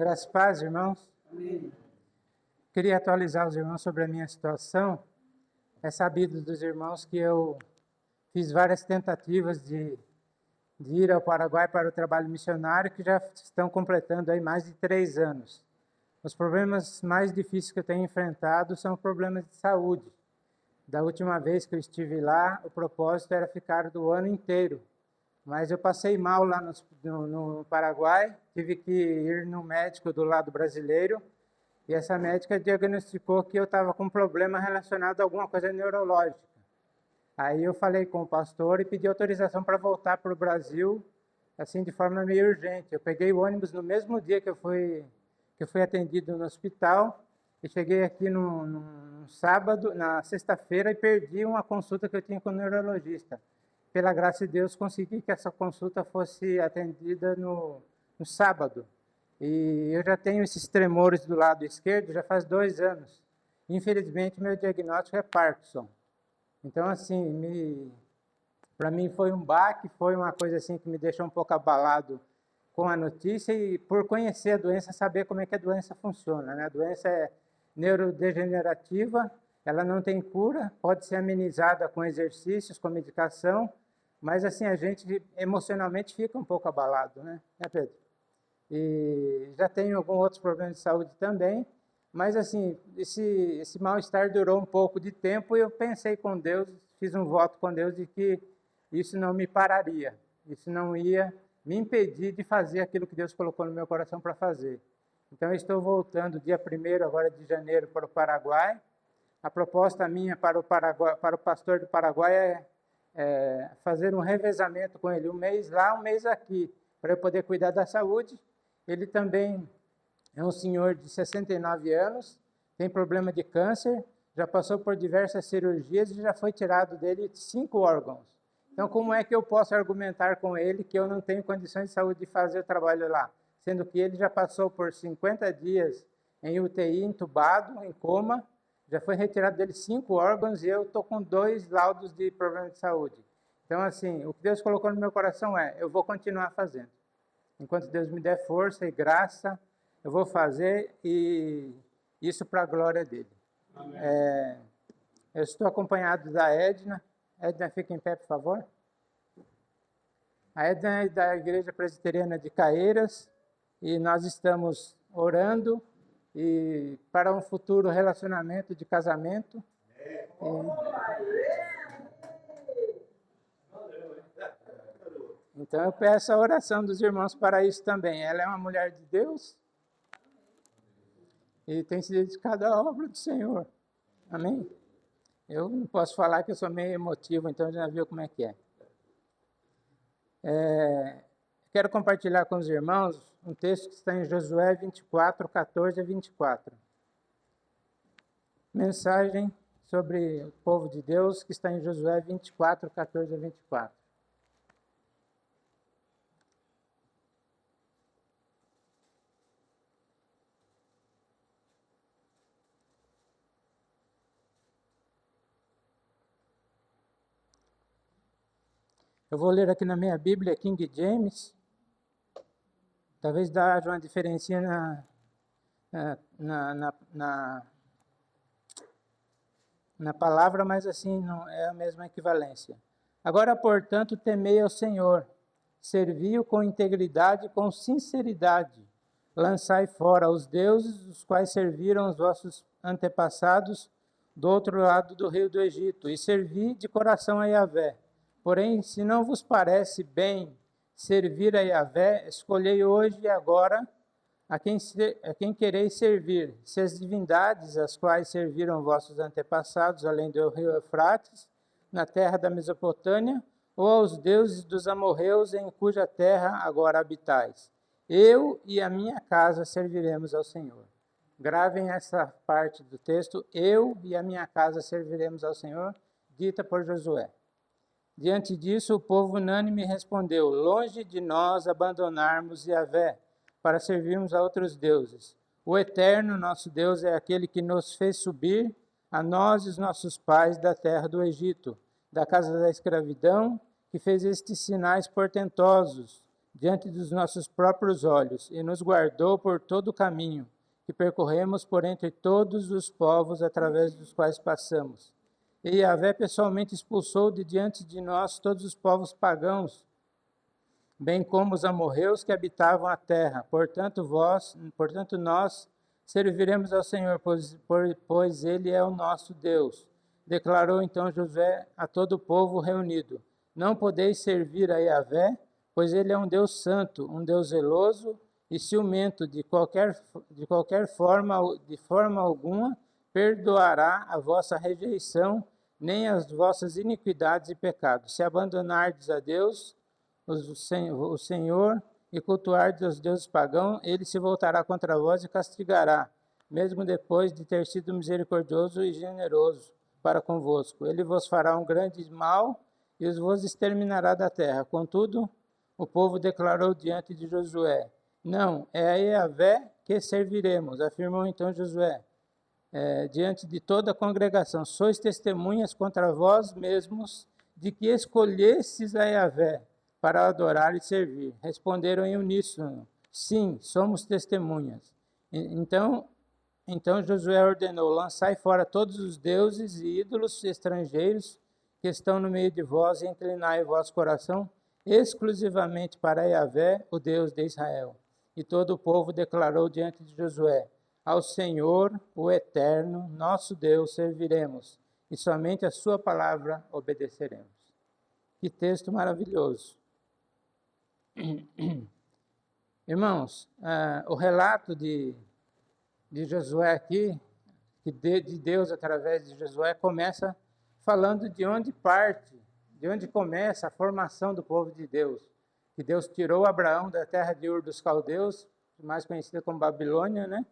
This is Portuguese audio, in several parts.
Graças a paz, irmãos. Amém. Queria atualizar os irmãos sobre a minha situação. É sabido dos irmãos que eu fiz várias tentativas de ir ao Paraguai para o trabalho missionário, que já estão completando aí mais de 3 anos. Os problemas mais difíceis que eu tenho enfrentado são problemas de saúde. Da última vez que eu estive lá, o propósito era ficar do ano inteiro. Mas eu passei mal lá no Paraguai, tive que ir no médico do lado brasileiro, e essa médica diagnosticou que eu estava com um problema relacionado a alguma coisa neurológica. Aí eu falei com o pastor e pedi autorização para voltar para o Brasil, assim, de forma meio urgente. Eu peguei o ônibus no mesmo dia que eu fui atendido no hospital, e cheguei aqui no sábado, na sexta-feira, e perdi uma consulta que eu tinha com o neurologista. Pela graça de Deus, consegui que essa consulta fosse atendida no sábado. E eu já tenho esses tremores do lado esquerdo já faz 2 anos. Infelizmente, meu diagnóstico é Parkinson. Então, assim, para mim foi um baque, foi uma coisa assim que me deixou um pouco abalado com a notícia, e por conhecer a doença, saber como é que a doença funciona, né? A doença é neurodegenerativa, ela não tem cura, pode ser amenizada com exercícios, com medicação, mas assim, a gente emocionalmente fica um pouco abalado, né, Pedro? E já tenho alguns outros problemas de saúde também, mas assim, esse mal-estar durou um pouco de tempo, e eu pensei com Deus, fiz um voto com Deus de que isso não me pararia, isso não ia me impedir de fazer aquilo que Deus colocou no meu coração para fazer. Então, eu estou voltando dia 1º agora de janeiro para o Paraguai. A proposta minha para o pastor do Paraguai é fazer um revezamento com ele, 1 mês lá, 1 mês aqui, para eu poder cuidar da saúde. Ele também é um senhor de 69 anos, tem problema de câncer, já passou por diversas cirurgias e já foi tirado dele 5 órgãos. Então, como é que eu posso argumentar com ele que eu não tenho condições de saúde de fazer o trabalho lá? Sendo que ele já passou por 50 dias em UTI, entubado, em coma, já foi retirado dele 5 órgãos, e eu estou com 2 laudos de problema de saúde. Então, assim, o que Deus colocou no meu coração eu vou continuar fazendo. Enquanto Deus me der força e graça, eu vou fazer, e isso para a glória dele. Eu estou acompanhado da Edna. Edna, fica em pé, por favor. A Edna é da Igreja Presbiteriana de Caeiras, e nós estamos orando para um futuro relacionamento de casamento. Então eu peço a oração dos irmãos para isso também. Ela é uma mulher de Deus e tem se dedicado à obra do Senhor. Amém? Eu não posso falar que eu sou meio emotivo, então já viu como é que é. Quero compartilhar com os irmãos um texto que está em Josué 24, 14 a 24. Mensagem sobre o povo de Deus que está em Josué 24, 14 a 24. Eu vou ler aqui na minha Bíblia, King James. Talvez haja uma diferença na palavra, mas assim não é a mesma equivalência. Agora, portanto, temei ao Senhor, servi-o com integridade e com sinceridade. Lançai fora os deuses, os quais serviram os vossos antepassados do outro lado do rio do Egito, e servi de coração a Yahvé. Porém, se não vos parece bem servir a Yahvé, escolhei hoje e agora a quem quereis servir, se as divindades as quais serviram vossos antepassados, além do rio Eufrates, na terra da Mesopotâmia, ou aos deuses dos amorreus, em cuja terra agora habitais. Eu e a minha casa serviremos ao Senhor. Gravem essa parte do texto, eu e a minha casa serviremos ao Senhor, dita por Josué. Diante disso, o povo unânime respondeu: longe de nós abandonarmos Yahvé para servirmos a outros deuses. O eterno nosso Deus é aquele que nos fez subir, a nós e os nossos pais, da terra do Egito, da casa da escravidão, que fez estes sinais portentosos diante dos nossos próprios olhos, e nos guardou por todo o caminho que percorremos por entre todos os povos através dos quais passamos. E Yahvé pessoalmente expulsou de diante de nós todos os povos pagãos, bem como os amorreus que habitavam a terra. Portanto nós serviremos ao Senhor, pois Ele é o nosso Deus. Declarou então Josué a todo o povo reunido: não podeis servir a Yahvé, pois Ele é um Deus santo, um Deus zeloso e ciumento, de forma alguma perdoará a vossa rejeição, nem as vossas iniquidades e pecados. Se abandonardes a Deus, o Senhor, e cultuardes os deuses pagãos, ele se voltará contra vós e castigará, mesmo depois de ter sido misericordioso e generoso para convosco. Ele vos fará um grande mal e os vos exterminará da terra. Contudo, o povo declarou diante de Josué: não, é a Yahvé que serviremos. Afirmou então Josué, diante de toda a congregação: sois testemunhas contra vós mesmos de que escolhestes a Yahvé para adorar e servir. Responderam em uníssono: sim, somos testemunhas. Então Josué ordenou: lançai fora todos os deuses e ídolos estrangeiros que estão no meio de vós, e inclinai o vosso coração exclusivamente para Yahvé, o Deus de Israel. E todo o povo declarou diante de Josué: ao Senhor, o Eterno, nosso Deus, serviremos, e somente a sua palavra obedeceremos. Que texto maravilhoso. Irmãos, o relato de Josué aqui, de Deus através de Josué, começa falando de onde começa a formação do povo de Deus. Que Deus tirou Abraão da terra de Ur dos Caldeus, mais conhecida como Babilônia, né?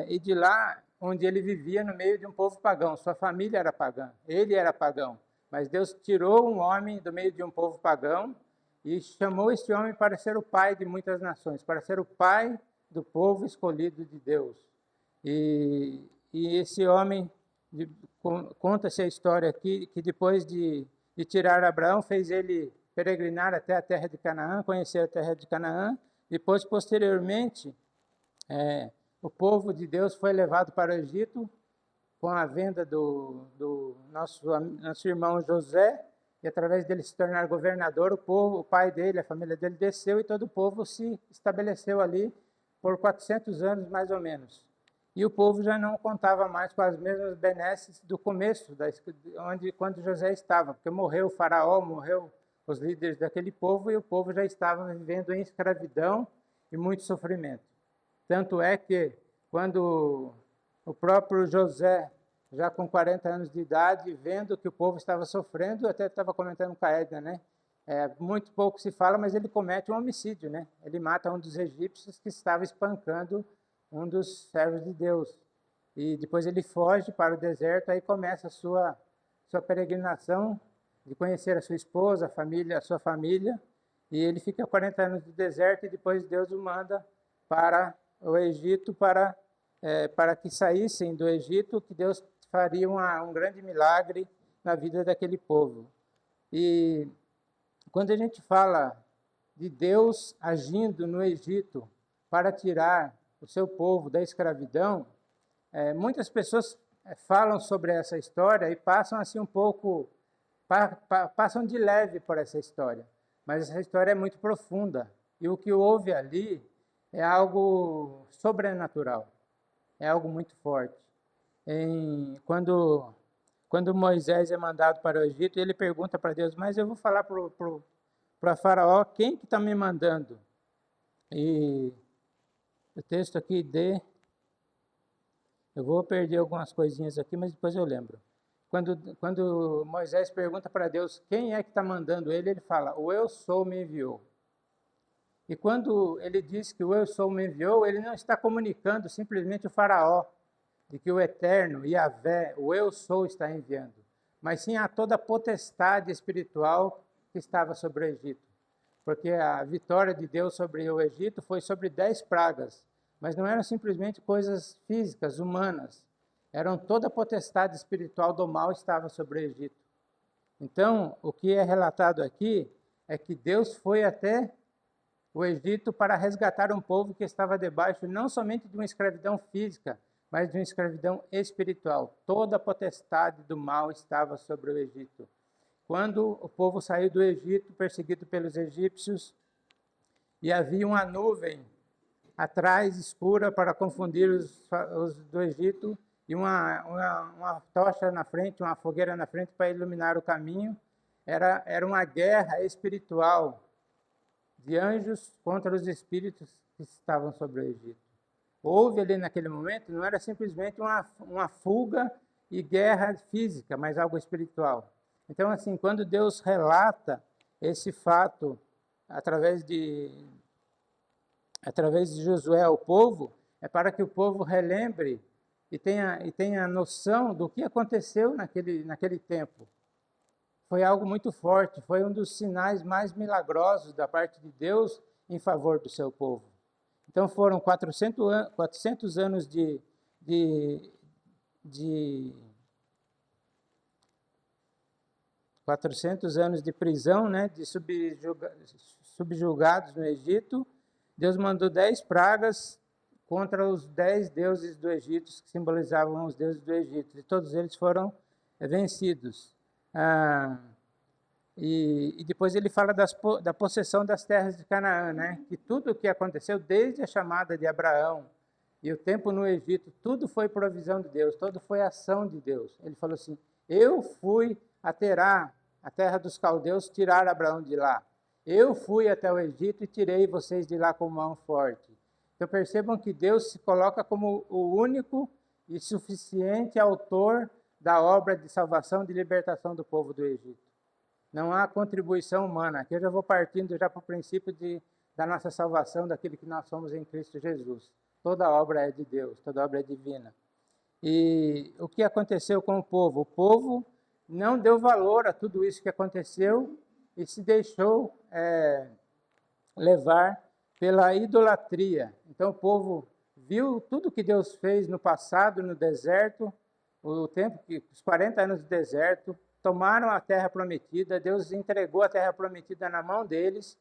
E de lá, onde ele vivia no meio de um povo pagão. Sua família era pagã, ele era pagão. Mas Deus tirou um homem do meio de um povo pagão e chamou este homem para ser o pai de muitas nações, para ser o pai do povo escolhido de Deus. E esse homem, conta-se a história aqui, que depois de tirar Abraão, fez ele peregrinar até a terra de Canaã, conhecer a terra de Canaã. Depois, posteriormente, o povo de Deus foi levado para o Egito com a venda do nosso irmão José, e através dele se tornar governador, o pai dele, a família dele desceu, e todo o povo se estabeleceu ali por 400 anos, mais ou menos. E o povo já não contava mais com as mesmas benesses do começo, quando José estava, porque morreu o faraó, morreu os líderes daquele povo, e o povo já estava vivendo em escravidão e muito sofrimento. Tanto é que, quando o próprio José, já com 40 anos de idade, vendo que o povo estava sofrendo, até estava comentando com a Edna, né? Muito pouco se fala, mas ele comete um homicídio, né? Ele mata um dos egípcios que estava espancando um dos servos de Deus. E depois ele foge para o deserto, aí começa a sua peregrinação de conhecer a sua esposa, a sua família, e ele fica 40 anos no deserto, e depois Deus o manda para o Egito, para que saíssem do Egito, que Deus faria um grande milagre na vida daquele povo. E quando a gente fala de Deus agindo no Egito para tirar o seu povo da escravidão, muitas pessoas falam sobre essa história e passam assim um pouco, passam de leve por essa história. Mas essa história é muito profunda, e o que houve ali é algo sobrenatural, é algo muito forte. Quando Moisés é mandado para o Egito, ele pergunta para Deus: mas eu vou falar para Faraó, quem que está me mandando? E o texto aqui eu vou perder algumas coisinhas aqui, mas depois eu lembro. Quando Moisés pergunta para Deus quem é que está mandando ele, ele fala: o eu sou me enviou. E quando ele diz que o eu sou me enviou, ele não está comunicando simplesmente o Faraó, de que o Eterno, Yahvé, o eu sou, está enviando, mas sim a toda a potestade espiritual que estava sobre o Egito. Porque a vitória de Deus sobre o Egito foi sobre 10 pragas, mas não eram simplesmente coisas físicas, humanas. Eram toda a potestade espiritual do mal estava sobre o Egito. Então, o que é relatado aqui é que Deus foi até o Egito para resgatar um povo que estava debaixo não somente de uma escravidão física, mas de uma escravidão espiritual. Toda a potestade do mal estava sobre o Egito. Quando o povo saiu do Egito, perseguido pelos egípcios, e havia uma nuvem atrás, escura, para confundir os do Egito, e uma tocha na frente, uma fogueira na frente para iluminar o caminho. Era uma guerra espiritual de anjos contra os espíritos que estavam sobre o Egito. Houve ali naquele momento, não era simplesmente uma fuga e guerra física, mas algo espiritual. Então, assim, quando Deus relata esse fato através de Josué ao povo, é para que o povo relembre e tenha noção do que aconteceu naquele tempo. Foi algo muito forte, foi um dos sinais mais milagrosos da parte de Deus em favor do seu povo. Então foram 400 anos de 400 anos de prisão, né, de subjugados no Egito. Deus mandou 10 pragas contra os 10 deuses do Egito, que simbolizavam os deuses do Egito, e todos eles foram vencidos. E depois ele fala da possessão das terras de Canaã, né? Que tudo o que aconteceu, desde a chamada de Abraão e o tempo no Egito, tudo foi provisão de Deus, tudo foi ação de Deus. Ele falou assim: eu fui a Terá, a terra dos caldeus, tirar Abraão de lá. Eu fui até o Egito e tirei vocês de lá com mão forte. Então percebam que Deus se coloca como o único e suficiente autor da obra de salvação, de libertação do povo do Egito. Não há contribuição humana. Aqui eu já vou partindo já para o princípio da nossa salvação, daquilo que nós somos em Cristo Jesus. Toda obra é de Deus, toda obra é divina. E o que aconteceu com o povo? O povo não deu valor a tudo isso que aconteceu e se deixou levar pela idolatria. Então o povo viu tudo que Deus fez no passado, no deserto, os 40 anos do deserto, tomaram a terra prometida, Deus entregou a terra prometida na mão deles.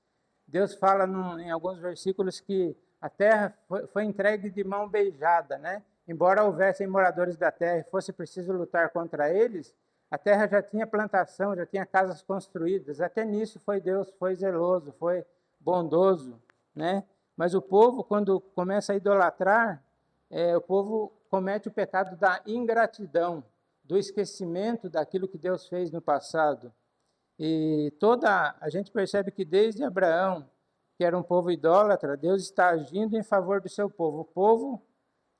Deus fala em alguns versículos que a terra foi entregue de mão beijada, né? Embora houvessem moradores da terra e fosse preciso lutar contra eles, a terra já tinha plantação, já tinha casas construídas. Até nisso Deus foi zeloso, foi bondoso, né? Mas o povo, quando começa a idolatrar, o povo comete o pecado da ingratidão, do esquecimento daquilo que Deus fez no passado. E a gente percebe que desde Abraão, que era um povo idólatra, Deus está agindo em favor do seu povo. O povo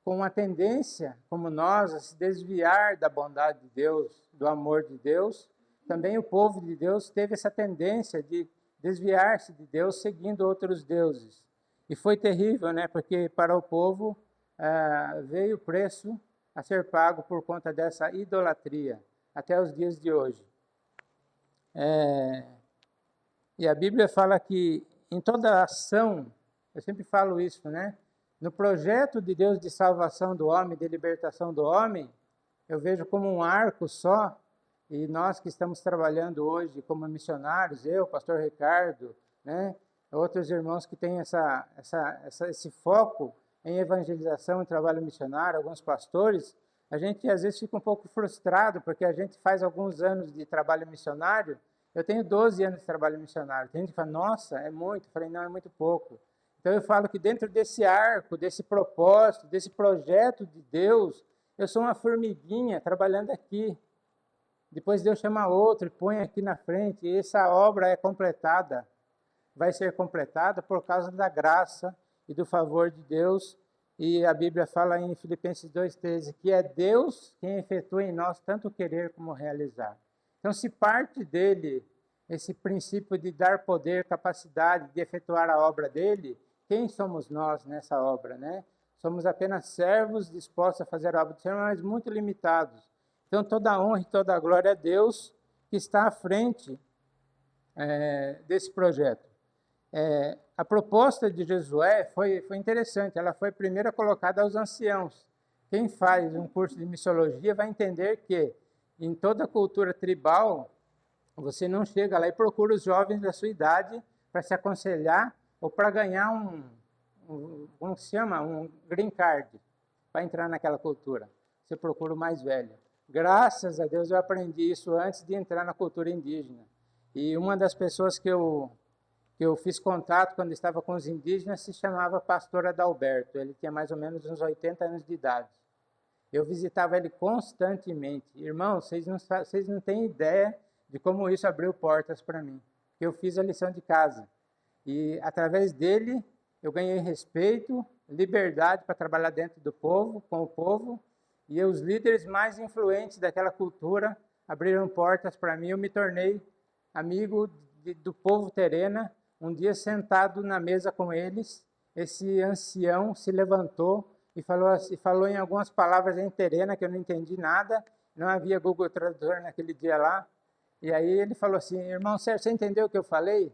com uma tendência, como nós, a se desviar da bondade de Deus, do amor de Deus. Também o povo de Deus teve essa tendência de desviar-se de Deus, seguindo outros deuses. E foi terrível, né? Porque para o povo veio o preço a ser pago por conta dessa idolatria, até os dias de hoje. E a Bíblia fala que em toda ação, eu sempre falo isso, né? No projeto de Deus de salvação do homem, de libertação do homem, eu vejo como um arco só, e nós que estamos trabalhando hoje como missionários, eu, pastor Ricardo, né? Outros irmãos que têm esse foco em evangelização e trabalho missionário, alguns pastores, a gente às vezes fica um pouco frustrado, porque a gente faz alguns anos de trabalho missionário. Eu tenho 12 anos de trabalho missionário. Tem gente que fala, nossa, é muito. Eu falei, não, é muito pouco. Então eu falo que dentro desse arco, desse propósito, desse projeto de Deus, eu sou uma formiguinha trabalhando aqui. Depois Deus chama outro e põe aqui na frente, e essa obra é completada. Vai ser completada por causa da graça e do favor de Deus. E a Bíblia fala em Filipenses 2,13, que é Deus quem efetua em nós tanto querer como realizar. Então, se parte dele, esse princípio de dar poder, capacidade de efetuar a obra dele, quem somos nós nessa obra, né? Somos apenas servos dispostos a fazer a obra do Senhor, mas muito limitados. Então, toda a honra e toda a glória a Deus que está à frente desse projeto. A proposta de Josué foi interessante, ela foi primeiro colocada aos anciãos. Quem faz um curso de missiologia vai entender que em toda cultura tribal, você não chega lá e procura os jovens da sua idade para se aconselhar ou para ganhar como se chama? Um green card, para entrar naquela cultura. Você procura o mais velho. Graças a Deus eu aprendi isso antes de entrar na cultura indígena. E uma das pessoas que eu fiz contato quando estava com os indígenas se chamava Pastor Adalberto. Ele tinha mais ou menos uns 80 anos de idade. Eu visitava ele constantemente. Irmãos, vocês não têm ideia de como isso abriu portas para mim. Eu fiz a lição de casa. E através dele eu ganhei respeito, liberdade para trabalhar dentro do povo, com o povo. E os líderes mais influentes daquela cultura abriram portas para mim. Eu me tornei amigo do povo Terena. Um dia, sentado na mesa com eles, esse ancião se levantou e falou em algumas palavras em terena que eu não entendi nada. Não havia Google Tradutor naquele dia lá. E aí ele falou assim: irmão Sérgio, você entendeu o que eu falei?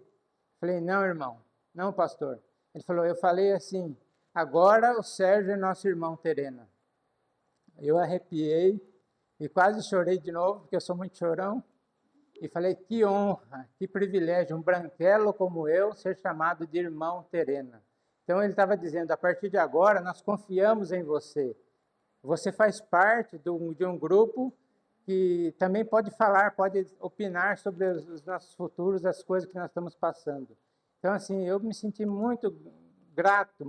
Falei: não, irmão. Não, pastor. Ele falou: eu falei assim, agora o Sérgio é nosso irmão Terena. Eu arrepiei e quase chorei de novo, porque eu sou muito chorão. E falei: que honra, que privilégio, um branquelo como eu ser chamado de irmão Terena. Então ele estava dizendo: a partir de agora nós confiamos em você. Você faz parte de um grupo que também pode falar, pode opinar sobre os nossos futuros, as coisas que nós estamos passando. Então, assim, eu me senti muito grato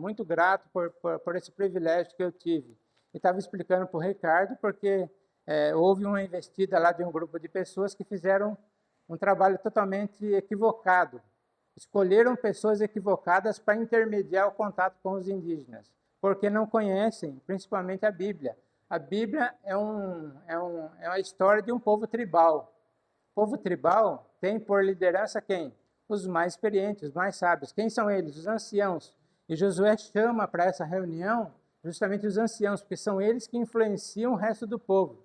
por esse privilégio que eu tive. E estava explicando para o Ricardo, porque houve uma investida lá de um grupo de pessoas que fizeram um trabalho totalmente equivocado. Escolheram pessoas equivocadas para intermediar o contato com os indígenas, porque não conhecem, principalmente a Bíblia. A Bíblia é a história de um povo tribal. O povo tribal tem por liderança quem? Os mais experientes, os mais sábios. Quem são eles? Os anciãos. E Josué chama para essa reunião justamente os anciãos, porque são eles que influenciam o resto do povo.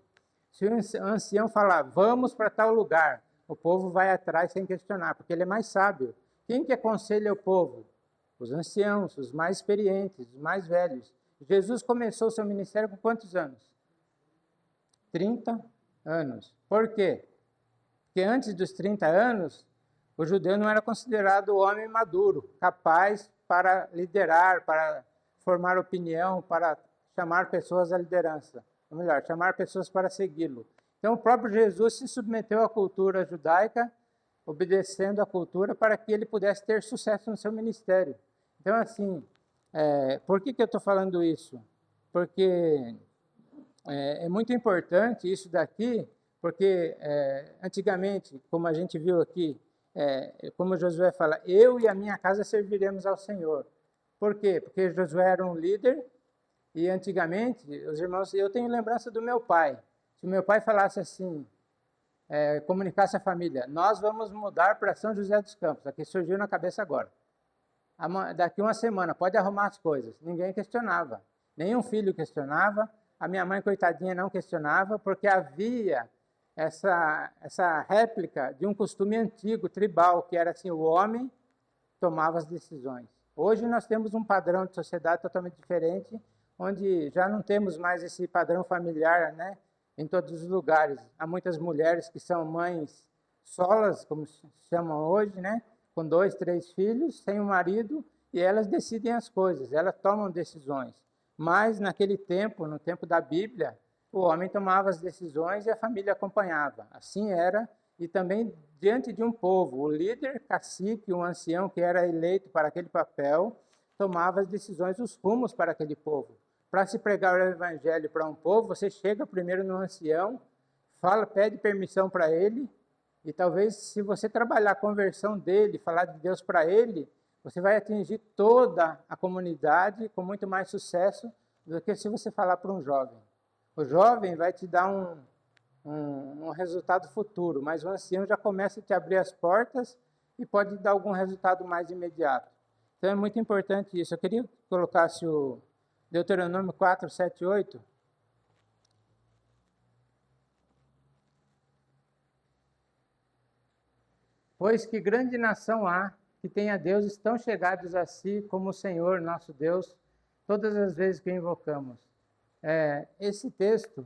Se o ancião falar, vamos para tal lugar, o povo vai atrás sem questionar, porque ele é mais sábio. Quem que aconselha o povo? Os anciãos, os mais experientes, os mais velhos. Jesus começou seu ministério com quantos anos? 30 anos. Por quê? Porque antes dos 30 anos, o judeu não era considerado homem maduro, capaz para liderar, para formar opinião, para chamar pessoas à liderança. Ou melhor, chamar pessoas para segui-lo. Então, o próprio Jesus se submeteu à cultura judaica, obedecendo à cultura para que ele pudesse ter sucesso no seu ministério. Então, assim, por que eu estou falando isso? Porque é muito importante isso daqui, porque antigamente, como a gente viu aqui, como Josué fala, eu e a minha casa serviremos ao Senhor. Por quê? Porque Josué era um líder e antigamente, os irmãos, eu tenho lembrança do meu pai. Se o meu pai falasse assim, comunicasse à família, nós vamos mudar para São José dos Campos, aqui surgiu na cabeça agora. Daqui uma semana, pode arrumar as coisas. Ninguém questionava, nenhum filho questionava, a minha mãe, coitadinha, não questionava, porque havia essa réplica de um costume antigo, tribal, que era assim, o homem tomava as decisões. Hoje nós temos um padrão de sociedade totalmente diferente, onde já não temos mais esse padrão familiar, né, em todos os lugares. Há muitas mulheres que são mães solas, como se chamam hoje, né, com 2, 3 filhos, sem um marido, e elas decidem as coisas, elas tomam decisões. Mas naquele tempo, no tempo da Bíblia, o homem tomava as decisões e a família acompanhava. Assim era, e também diante de um povo, o líder, cacique, um ancião que era eleito para aquele papel, tomava as decisões, os rumos para aquele povo. Para se pregar o evangelho para um povo, você chega primeiro no ancião, pede permissão para ele, e talvez se você trabalhar a conversão dele, falar de Deus para ele, você vai atingir toda a comunidade com muito mais sucesso do que se você falar para um jovem. O jovem vai te dar um resultado futuro, mas o ancião já começa a te abrir as portas e pode dar algum resultado mais imediato. Então é muito importante isso. Eu queria que colocasse o Deuteronômio 4, 7, 8. Pois que grande nação há que tenha deuses tão chegados a si como o Senhor, nosso Deus, todas as vezes que o invocamos. Esse texto,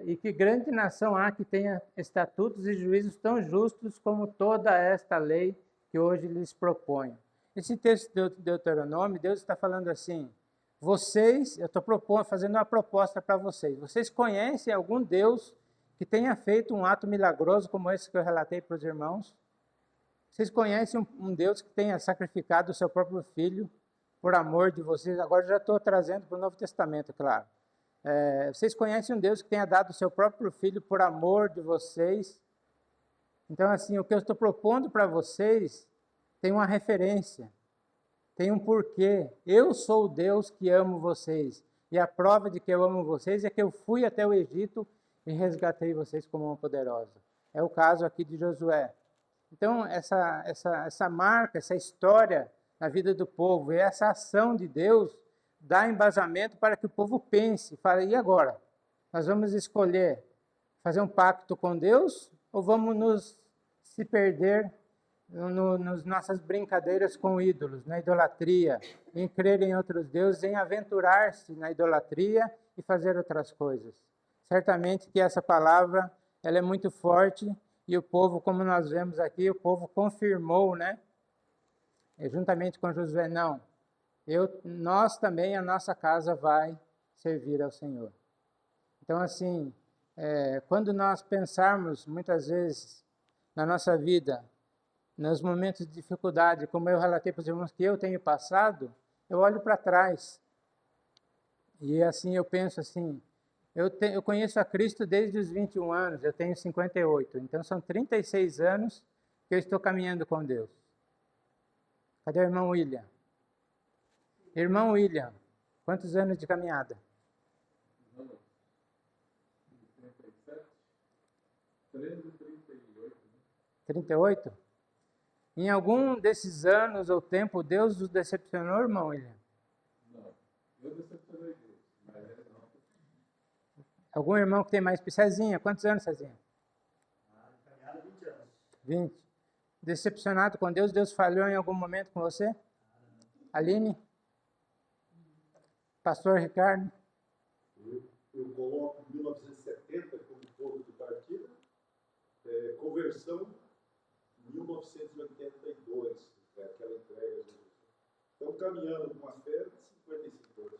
e que grande nação há que tenha estatutos e juízos tão justos como toda esta lei que hoje lhes proponho. Esse texto de Deuteronômio, Deus está falando assim, vocês, eu estou fazendo uma proposta para vocês. Vocês conhecem algum Deus que tenha feito um ato milagroso como esse que eu relatei para os irmãos? Vocês conhecem um Deus que tenha sacrificado o seu próprio filho por amor de vocês? Agora já estou trazendo para o Novo Testamento, claro. Vocês conhecem um Deus que tenha dado o seu próprio filho por amor de vocês? Então, assim, o que eu estou propondo para vocês tem uma referência, tem um porquê. Eu sou o Deus que amo vocês. E a prova de que eu amo vocês é que eu fui até o Egito e resgatei vocês como uma poderosa. É o caso aqui de Josué. Então, essa marca, essa história na vida do povo, e essa ação de Deus dá embasamento para que o povo pense, fale, e agora? Nós vamos escolher fazer um pacto com Deus ou vamos se perder nas nossas brincadeiras com ídolos, na idolatria, em crer em outros deuses, em aventurar-se na idolatria e fazer outras coisas? Certamente que essa palavra ela é muito forte e o povo, como nós vemos aqui, o povo confirmou, né? Juntamente com Josué, não. Nós também, a nossa casa vai servir ao Senhor. Então, assim, quando nós pensarmos, muitas vezes, na nossa vida, nos momentos de dificuldade, como eu relatei para os irmãos que eu tenho passado, eu olho para trás. E assim, eu penso assim, eu conheço a Cristo desde os 21 anos, eu tenho 58, então são 36 anos que eu estou caminhando com Deus. Cadê o irmão William? Irmão William, quantos anos de caminhada? 38? Em algum desses anos ou tempo, Deus os decepcionou, irmão William? Não, eu decepcionei Deus, mas ele não. Algum irmão que tem mais... Cezinha, quantos anos, Cezinha? Caminhada 20 anos. 20. Decepcionado com Deus, Deus falhou em algum momento com você? Aline? Pastor Ricardo? Eu coloco 1970 como ponto de partida, conversão 1982, aquela entrega. Então, caminhando com a fé, 55 anos.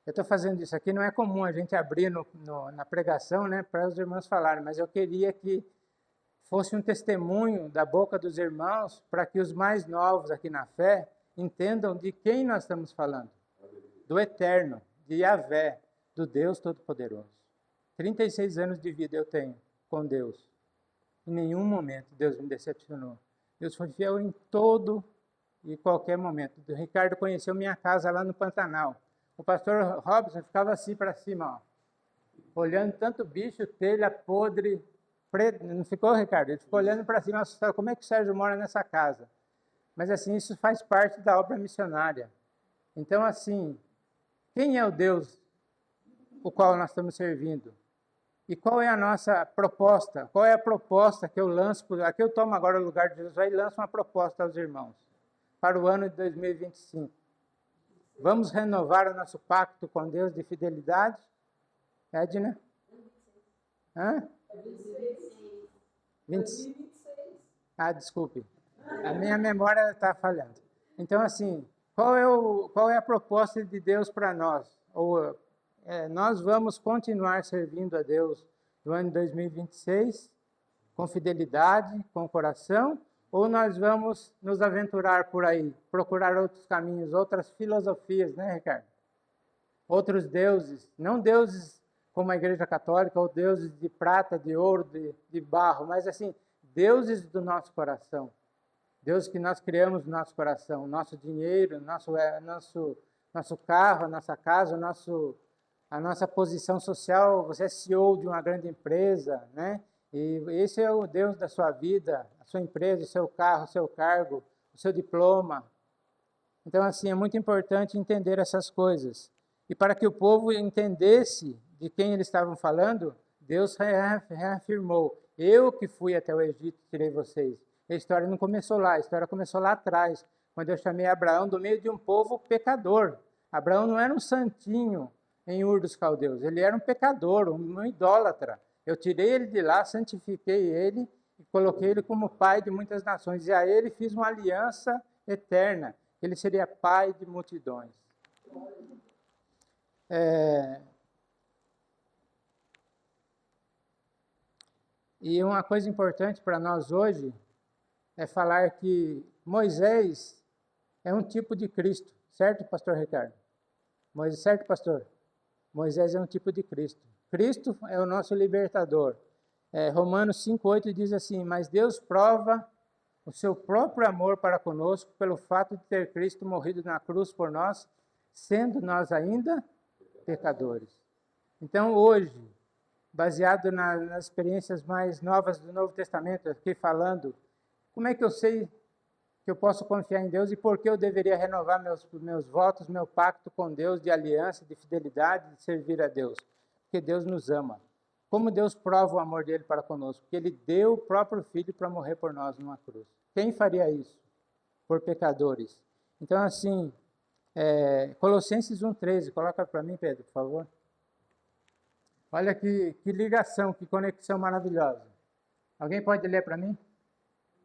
Eu estou fazendo isso aqui, não é comum a gente abrir na pregação, né, para os irmãos falarem, mas eu queria que fosse um testemunho da boca dos irmãos para que os mais novos aqui na fé entendam de quem nós estamos falando. Do Eterno, de Yahvé, do Deus Todo-Poderoso. 36 anos de vida eu tenho com Deus. Em nenhum momento Deus me decepcionou. Deus foi fiel em todo e qualquer momento. O Ricardo conheceu minha casa lá no Pantanal. O pastor Robson ficava assim para cima, ó, olhando tanto bicho, telha podre, preto. Não ficou, Ricardo? Ele ficou olhando para cima, assustado. Como é que o Sérgio mora nessa casa? Mas assim, isso faz parte da obra missionária. Então, assim, quem é o Deus o qual nós estamos servindo? E qual é a nossa proposta? Qual é a proposta que eu lanço? Aqui eu tomo agora o lugar de Jesus e lanço uma proposta aos irmãos para o ano de 2025. Vamos renovar o nosso pacto com Deus de fidelidade? Edna? Hã? 2026. Ah, desculpe. A minha memória está falhando. Então, assim, qual é a proposta de Deus para nós? Nós vamos continuar servindo a Deus no ano 2026 com fidelidade, com coração, ou nós vamos nos aventurar por aí, procurar outros caminhos, outras filosofias, né, Ricardo? Outros deuses, não deuses como a Igreja Católica, ou deuses de prata, de ouro, de barro, mas assim, deuses do nosso coração. Deus que nós criamos no nosso coração, nosso dinheiro, nosso carro, a nossa casa, a nossa posição social. Você é CEO de uma grande empresa, né? E esse é o Deus da sua vida, a sua empresa, o seu carro, o seu cargo, o seu diploma. Então, assim, é muito importante entender essas coisas. E para que o povo entendesse de quem eles estavam falando, Deus reafirmou: eu que fui até o Egito e tirei vocês. A história não começou lá, a história começou lá atrás, quando eu chamei Abraão do meio de um povo pecador. Abraão não era um santinho em Ur dos Caldeus, ele era um pecador, um idólatra. Eu tirei ele de lá, santifiquei ele e coloquei ele como pai de muitas nações. E a ele fiz uma aliança eterna. Ele seria pai de multidões. E uma coisa importante para nós hoje é falar que Moisés é um tipo de Cristo, certo, pastor Ricardo? Certo, pastor? Moisés é um tipo de Cristo. Cristo é o nosso libertador. Romanos 5,8 diz assim: mas Deus prova o seu próprio amor para conosco pelo fato de ter Cristo morrido na cruz por nós, sendo nós ainda pecadores. Então, hoje, baseado nas experiências mais novas do Novo Testamento, aqui falando, como é que eu sei que eu posso confiar em Deus e por que eu deveria renovar meus votos, meu pacto com Deus de aliança, de fidelidade, de servir a Deus? Porque Deus nos ama. Como Deus prova o amor dele para conosco? Porque ele deu o próprio Filho para morrer por nós numa cruz. Quem faria isso? Por pecadores. Então, assim, Colossenses 1,13, coloca para mim, Pedro, por favor. Olha que ligação, que conexão maravilhosa. Alguém pode ler para mim?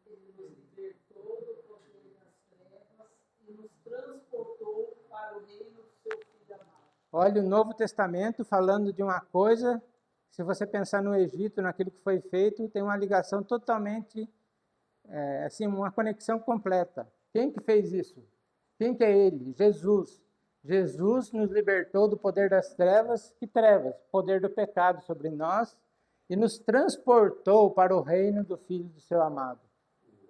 Ele nos libertou do poder das trevas e nos transportou para o reino do seu Filho amado. Olha, o Novo Testamento falando de uma coisa, se você pensar no Egito, naquilo que foi feito, tem uma ligação totalmente, assim, uma conexão completa. Quem que fez isso? Quem que é ele? Jesus. Jesus nos libertou do poder das trevas. Que trevas? Poder do pecado sobre nós e nos transportou para o reino do Filho do seu amado,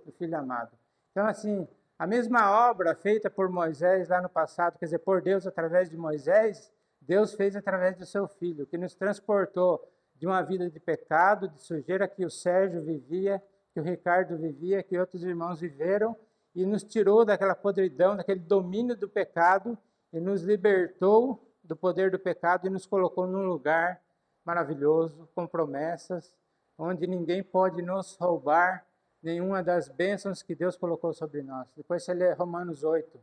do Filho amado. Então, assim, a mesma obra feita por Moisés lá no passado, quer dizer, por Deus através de Moisés, Deus fez através do seu Filho, que nos transportou de uma vida de pecado, de sujeira que o Sérgio vivia, que o Ricardo vivia, que outros irmãos viveram, e nos tirou daquela podridão, daquele domínio do pecado, e nos libertou do poder do pecado e nos colocou num lugar maravilhoso, com promessas, onde ninguém pode nos roubar nenhuma das bênçãos que Deus colocou sobre nós. Depois você lê Romanos 8,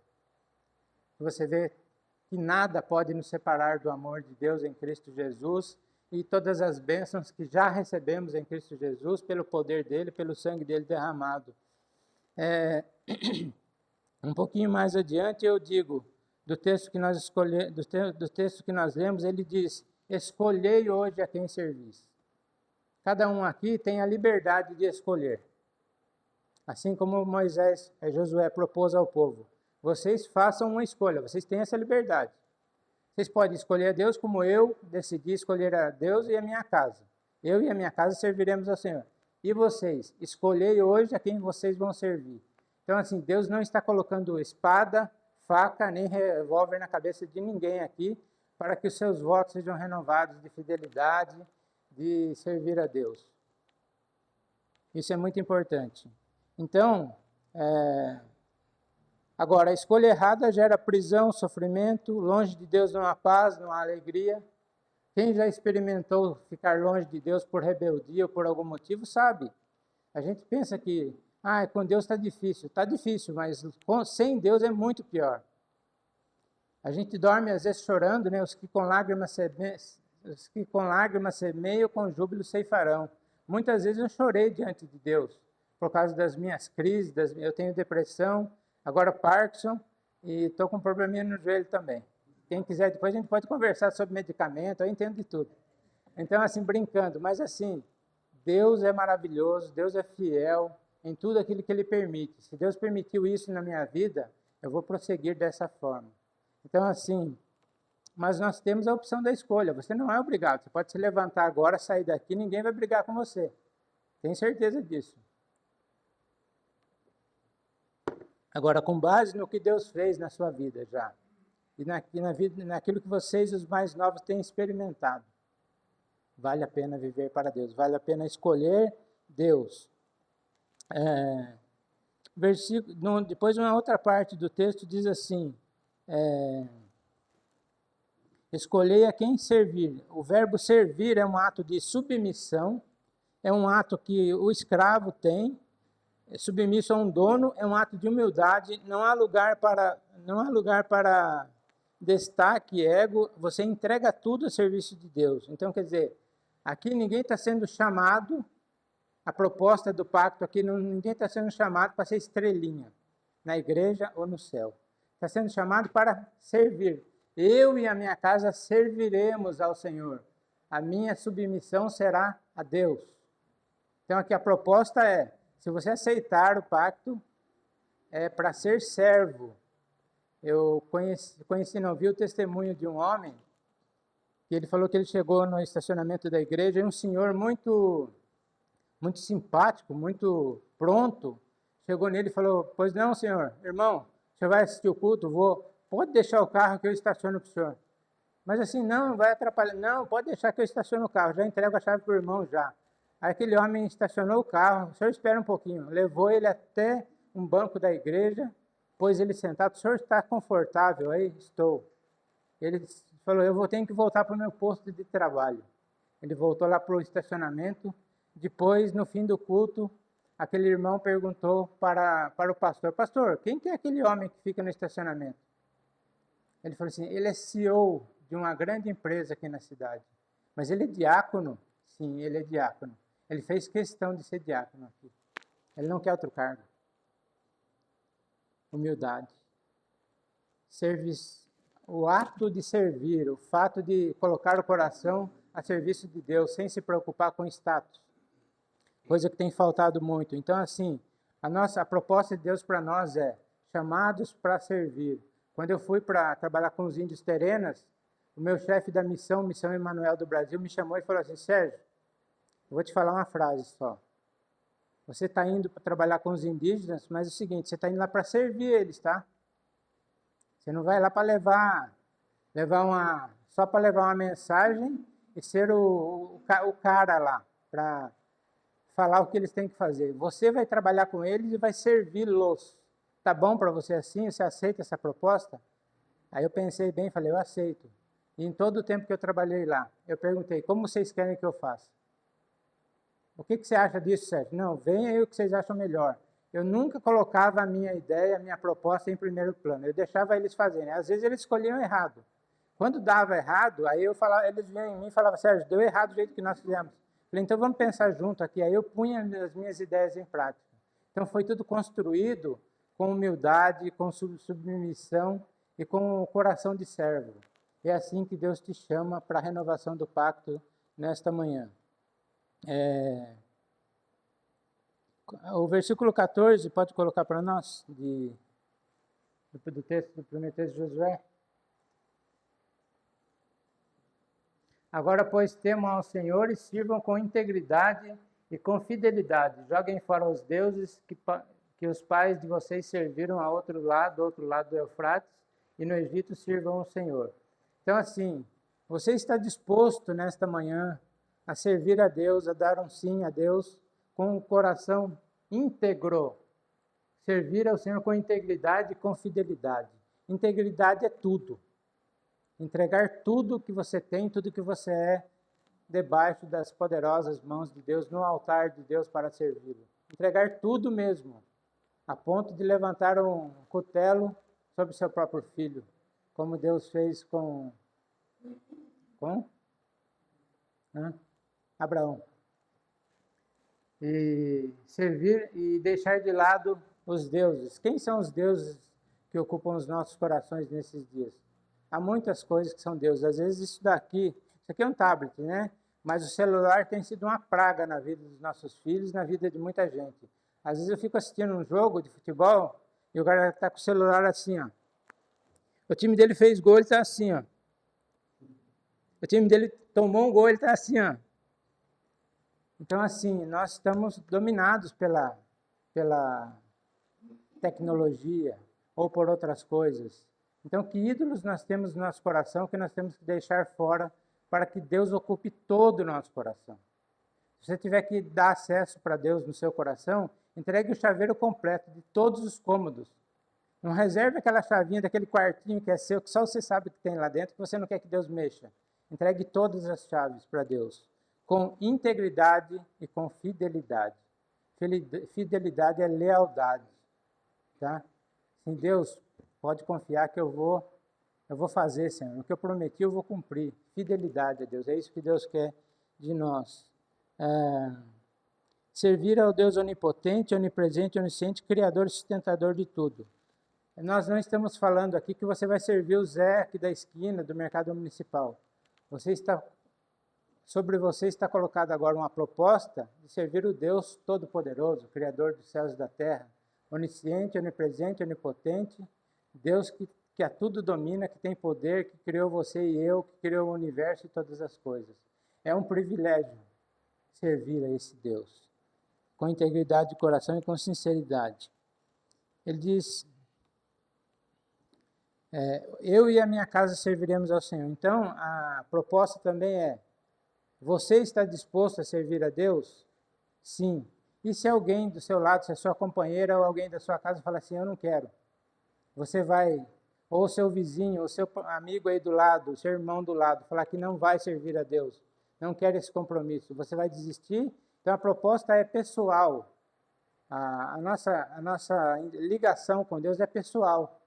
você vê que nada pode nos separar do amor de Deus em Cristo Jesus e todas as bênçãos que já recebemos em Cristo Jesus pelo poder dele, pelo sangue dele derramado. Um pouquinho mais adiante eu digo, do texto que nós lemos, ele diz: escolhei hoje a quem servis. Cada um aqui tem a liberdade de escolher. Assim como Josué propôs ao povo. Vocês façam uma escolha, vocês têm essa liberdade. Vocês podem escolher a Deus como eu decidi escolher a Deus e a minha casa. Eu e a minha casa serviremos ao Senhor. E vocês, escolhei hoje a quem vocês vão servir. Então, assim, Deus não está colocando espada, faca, nem revólver na cabeça de ninguém aqui, para que os seus votos sejam renovados de fidelidade, de servir a Deus. Isso é muito importante. Então, agora, a escolha errada gera prisão, sofrimento, longe de Deus não há paz, não há alegria. Quem já experimentou ficar longe de Deus por rebeldia ou por algum motivo, sabe. A gente pensa que com Deus está difícil, mas sem Deus é muito pior. A gente dorme às vezes chorando, né? Os que com lágrimas semeiam, com júbilo ceifarão. Muitas vezes eu chorei diante de Deus, por causa das minhas crises, eu tenho depressão, agora Parkinson, e estou com um probleminha no joelho também. Quem quiser, depois a gente pode conversar sobre medicamento, eu entendo de tudo. Então, assim, brincando, mas assim, Deus é maravilhoso, Deus é fiel em tudo aquilo que Ele permite. Se Deus permitiu isso na minha vida, eu vou prosseguir dessa forma. Então, assim, mas nós temos a opção da escolha. Você não é obrigado. Você pode se levantar agora, sair daqui, ninguém vai brigar com você. Tenho certeza disso. Agora, com base no que Deus fez na sua vida já, e naquilo que vocês, os mais novos, têm experimentado, vale a pena viver para Deus, vale a pena escolher Deus. Depois, uma outra parte do texto diz assim: escolhei a quem servir. O verbo servir é um ato de submissão, é um ato que o escravo tem, submisso a um dono, é um ato de humildade, não há lugar para destaque, ego, você entrega tudo a serviço de Deus. Então, quer dizer, aqui ninguém está sendo chamado, a proposta do pacto aqui, ninguém está sendo chamado para ser estrelinha, na igreja ou no céu. Está sendo chamado para servir. Eu e a minha casa serviremos ao Senhor. A minha submissão será a Deus. Então aqui a proposta é, se você aceitar o pacto, é para ser servo. Eu não vi o testemunho de um homem, que ele falou que ele chegou no estacionamento da igreja, e um senhor muito simpático, muito pronto, chegou nele e falou, pois não, senhor, irmão, o senhor vai assistir o culto? Vou. Pode deixar o carro que eu estaciono para o senhor. Mas assim, não vai atrapalhar. Não, pode deixar que eu estaciono o carro, já entrego a chave para o irmão já. Aí aquele homem estacionou o carro, o senhor espera um pouquinho, levou ele até um banco da igreja, pôs ele sentado, o senhor está confortável aí? Estou. Ele falou, eu tenho que voltar para o meu posto de trabalho. Ele voltou lá para o estacionamento. Depois, no fim do culto, aquele irmão perguntou para o pastor, pastor, quem que é aquele homem que fica no estacionamento? Ele falou assim, ele é CEO de uma grande empresa aqui na cidade. Mas ele é diácono? Sim, ele é diácono. Ele fez questão de ser diácono aqui. Ele não quer outro cargo. Humildade. Serviço. O ato de servir, o fato de colocar o coração a serviço de Deus, sem se preocupar com status. Coisa que tem faltado muito. Então, assim, a proposta de Deus para nós é chamados para servir. Quando eu fui para trabalhar com os índios terenas, o meu chefe da Missão Emanuel do Brasil, me chamou e falou assim, Sérgio, eu vou te falar uma frase só. Você está indo para trabalhar com os indígenas, mas é o seguinte, você está indo lá para servir eles, tá? Você não vai lá para só para levar uma mensagem e ser o cara lá, para falar o que eles têm que fazer. Você vai trabalhar com eles e vai servi-los. Tá bom para você assim? Você aceita essa proposta? Aí eu pensei bem, falei, eu aceito. E em todo o tempo que eu trabalhei lá, eu perguntei, como vocês querem que eu faça? O que você acha disso, Sérgio? Não, venha aí o que vocês acham melhor. Eu nunca colocava a minha ideia, a minha proposta em primeiro plano. Eu deixava eles fazerem. Às vezes eles escolhiam errado. Quando dava errado, aí eu falava, eles vinham em mim e falavam, Sérgio, deu errado do jeito que nós fizemos. Falei, então vamos pensar junto aqui. Aí eu punha as minhas ideias em prática. Então foi tudo construído com humildade, com submissão e com o coração de servo. É assim que Deus te chama para a renovação do pacto nesta manhã. O versículo 14, pode colocar para nós, do primeiro texto de Josué. Agora, pois, temam ao Senhor e sirvam com integridade e com fidelidade. Joguem fora os deuses que os pais de vocês serviram do outro lado do Eufrates, e no Egito sirvam o Senhor. Então, assim, você está disposto nesta manhã a servir a Deus, a dar um sim a Deus, com o coração íntegro. Servir ao Senhor com integridade e com fidelidade. Integridade é tudo. Entregar tudo que você tem, tudo que você é, debaixo das poderosas mãos de Deus, no altar de Deus para servi-lo. Entregar tudo mesmo, a ponto de levantar um cutelo sobre seu próprio filho, como Deus fez com Abraão. E servir e deixar de lado os deuses. Quem são os deuses que ocupam os nossos corações nesses dias? Há muitas coisas que são deuses. Às vezes isso aqui é um tablet, né? Mas o celular tem sido uma praga na vida dos nossos filhos, na vida de muita gente. Às vezes eu fico assistindo um jogo de futebol e o cara está com o celular assim, ó. O time dele fez gol, ele está assim, ó. O time dele tomou um gol, ele está assim, ó. Então, assim, nós estamos dominados pela tecnologia ou por outras coisas. Então, que ídolos nós temos no nosso coração que nós temos que deixar fora para que Deus ocupe todo o nosso coração? Se você tiver que dar acesso para Deus no seu coração, entregue o chaveiro completo de todos os cômodos. Não reserve aquela chavinha daquele quartinho que é seu, que só você sabe que tem lá dentro, que você não quer que Deus mexa. Entregue todas as chaves para Deus, com integridade e com fidelidade. Fidelidade é lealdade, tá? Sim, Deus, pode confiar que eu vou fazer, Senhor. O que eu prometi, eu vou cumprir. Fidelidade a Deus, é isso que Deus quer de nós. Servir ao Deus onipotente, onipresente, onisciente, criador e sustentador de tudo. Nós não estamos falando aqui que você vai servir o Zé aqui da esquina do mercado municipal. Sobre você está colocada agora uma proposta de servir o Deus Todo-Poderoso, Criador dos céus e da terra, onisciente, onipresente, onipotente, Deus que a tudo domina, que tem poder, que criou você e eu, que criou o universo e todas as coisas. É um privilégio servir a esse Deus, com integridade de coração e com sinceridade. Ele diz, eu e a minha casa serviremos ao Senhor. Então, a proposta também é, você está disposto a servir a Deus? Sim. E se alguém do seu lado, se a sua companheira ou alguém da sua casa falar assim, eu não quero, você vai, ou seu vizinho, ou seu amigo aí do lado, o seu irmão do lado, falar que não vai servir a Deus, não quer esse compromisso, você vai desistir? Então a proposta é pessoal. A nossa ligação com Deus é pessoal.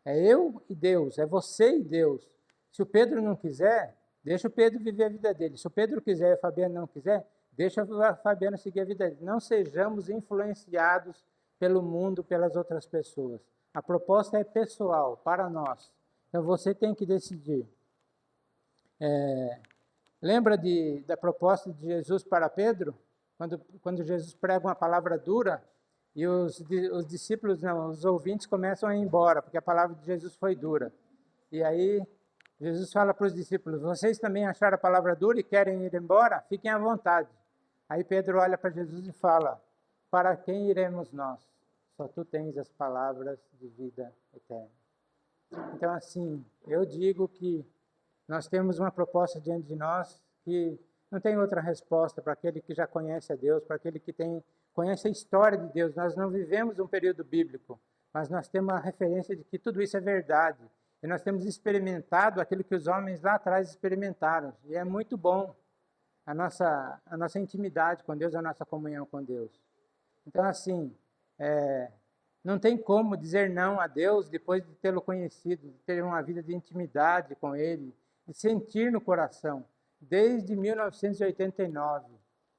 É eu e Deus, é você e Deus. Se o Pedro não quiser, deixa o Pedro viver a vida dele. Se o Pedro quiser e a Fabiana não quiser, deixa a Fabiana seguir a vida dele. Não sejamos influenciados pelo mundo, pelas outras pessoas. A proposta é pessoal, para nós. Então você tem que decidir. Lembra da proposta de Jesus para Pedro? Quando Jesus prega uma palavra dura e os discípulos, não, os ouvintes começam a ir embora, porque a palavra de Jesus foi dura. E aí Jesus fala para os discípulos, vocês também acharam a palavra dura e querem ir embora? Fiquem à vontade. Aí Pedro olha para Jesus e fala, para quem iremos nós? Só tu tens as palavras de vida eterna. Então assim, eu digo que nós temos uma proposta diante de nós que não tem outra resposta para aquele que já conhece a Deus, para aquele que conhece a história de Deus. Nós não vivemos um período bíblico, mas nós temos a referência de que tudo isso é verdade. E nós temos experimentado aquilo que os homens lá atrás experimentaram. E é muito bom a nossa intimidade com Deus, a nossa comunhão com Deus. Então, assim, não tem como dizer não a Deus depois de tê-lo conhecido, de ter uma vida de intimidade com Ele, de sentir no coração. Desde 1989,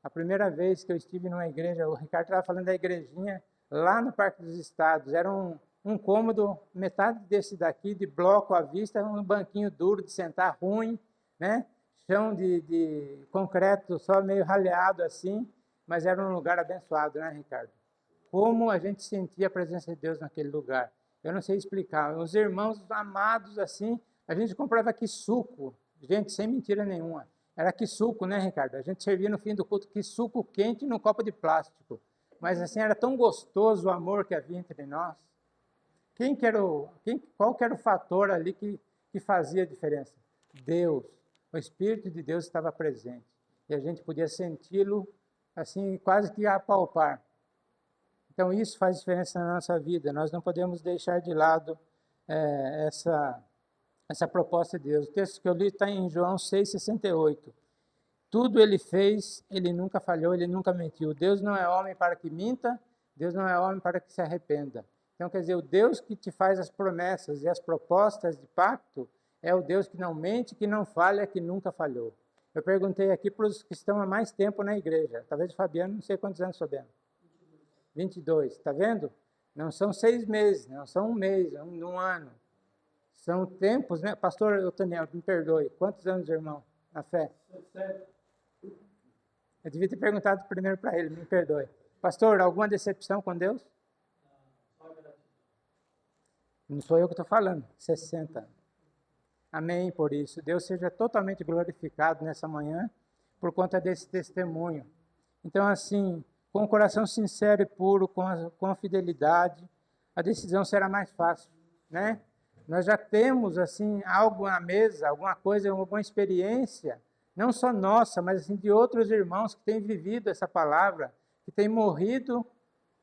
a primeira vez que eu estive numa igreja, o Ricardo estava falando da igrejinha lá no Parque dos Estados, era um cômodo, metade desse daqui, de bloco à vista, um banquinho duro de sentar, ruim, né? Chão de concreto só meio raleado assim, mas era um lugar abençoado, né, Ricardo? Como a gente sentia a presença de Deus naquele lugar. Eu não sei explicar. Os irmãos amados assim, a gente comprava aqui suco, gente, sem mentira nenhuma. Era que suco, né, Ricardo? A gente servia no fim do culto que suco quente num copo de plástico. Mas assim, era tão gostoso o amor que havia entre nós. Qual que era o fator ali que fazia a diferença? Deus. O Espírito de Deus estava presente. E a gente podia senti-lo, assim, quase que apalpar. Então, isso faz diferença na nossa vida. Nós não podemos deixar de lado essa proposta de Deus. O texto que eu li está em João 6,68. Tudo ele fez, ele nunca falhou, ele nunca mentiu. Deus não é homem para que minta, Deus não é homem para que se arrependa. Então, quer dizer, o Deus que te faz as promessas e as propostas de pacto é o Deus que não mente, que não falha, que nunca falhou. Eu perguntei aqui para os que estão há mais tempo na igreja. Talvez o Fabiano, não sei quantos anos soubendo. 22, está vendo? Não são 6 meses, não são um mês, um ano. São tempos, né? Pastor Otaniel, me perdoe. Quantos anos, irmão, na fé? Eu devia ter perguntado primeiro para ele, me perdoe. Pastor, alguma decepção com Deus? Não sou eu que estou falando, 60. Amém por isso. Deus seja totalmente glorificado nessa manhã por conta desse testemunho. Então, assim, com o coração sincero e puro, com a fidelidade, a decisão será mais fácil, né? Nós já temos, assim, algo na mesa, alguma coisa, alguma experiência, não só nossa, mas assim, de outros irmãos que têm vivido essa palavra, que têm morrido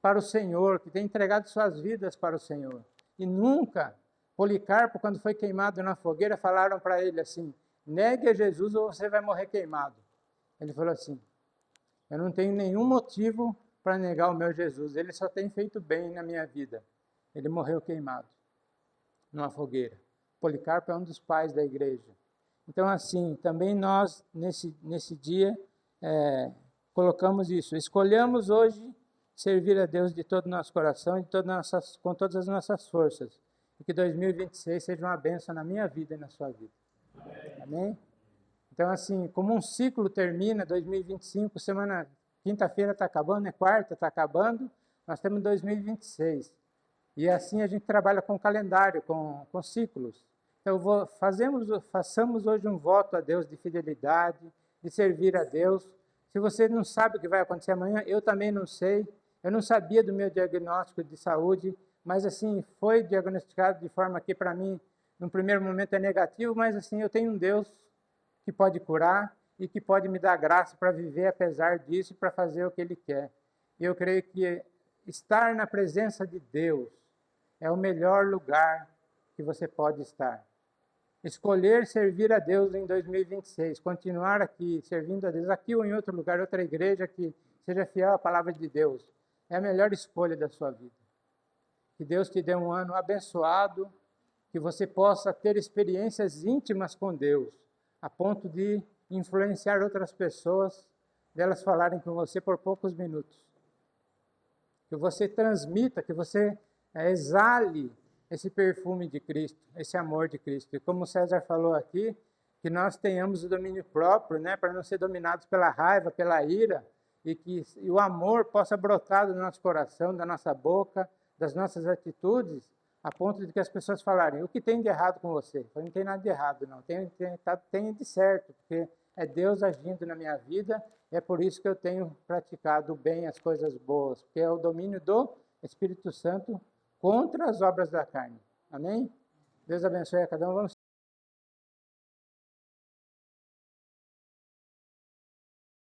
para o Senhor, que têm entregado suas vidas para o Senhor. E nunca, Policarpo, quando foi queimado na fogueira, falaram para ele assim, negue a Jesus ou você vai morrer queimado. Ele falou assim, eu não tenho nenhum motivo para negar o meu Jesus, ele só tem feito bem na minha vida. Ele morreu queimado numa fogueira. Policarpo é um dos pais da igreja. Então, assim, também nós, nesse dia, colocamos isso. Escolhamos hoje servir a Deus de todo o nosso coração e com todas as nossas forças. E que 2026 seja uma bênção na minha vida e na sua vida. Amém? Então, assim, como um ciclo termina, 2025, quinta-feira está acabando, quarta está acabando, nós temos 2026. E assim a gente trabalha com calendário, com ciclos. Então, façamos hoje um voto a Deus de fidelidade, de servir a Deus. Se você não sabe o que vai acontecer amanhã, eu também não sei. Eu não sabia do meu diagnóstico de saúde, mas assim, foi diagnosticado de forma que para mim, no primeiro momento é negativo, mas assim, eu tenho um Deus que pode curar e que pode me dar graça para viver apesar disso e para fazer o que Ele quer. E eu creio que estar na presença de Deus é o melhor lugar que você pode estar. Escolher servir a Deus em 2026, continuar aqui, servindo a Deus, aqui ou em outro lugar, outra igreja que seja fiel à palavra de Deus, é a melhor escolha da sua vida. Que Deus te dê um ano abençoado, que você possa ter experiências íntimas com Deus, a ponto de influenciar outras pessoas, delas falarem com você por poucos minutos. Que você transmita, que você exale esse perfume de Cristo, esse amor de Cristo. E como o César falou aqui, que nós tenhamos o domínio próprio, né, para não ser dominados pela raiva, pela ira, e que o amor possa brotar do nosso coração, da nossa boca, das nossas atitudes, a ponto de que as pessoas falarem, o que tem de errado com você? Não tem nada de errado, não. Tem de certo, porque é Deus agindo na minha vida, e é por isso que eu tenho praticado bem as coisas boas, porque é o domínio do Espírito Santo contra as obras da carne. Amém? Deus abençoe a cada um. Vamos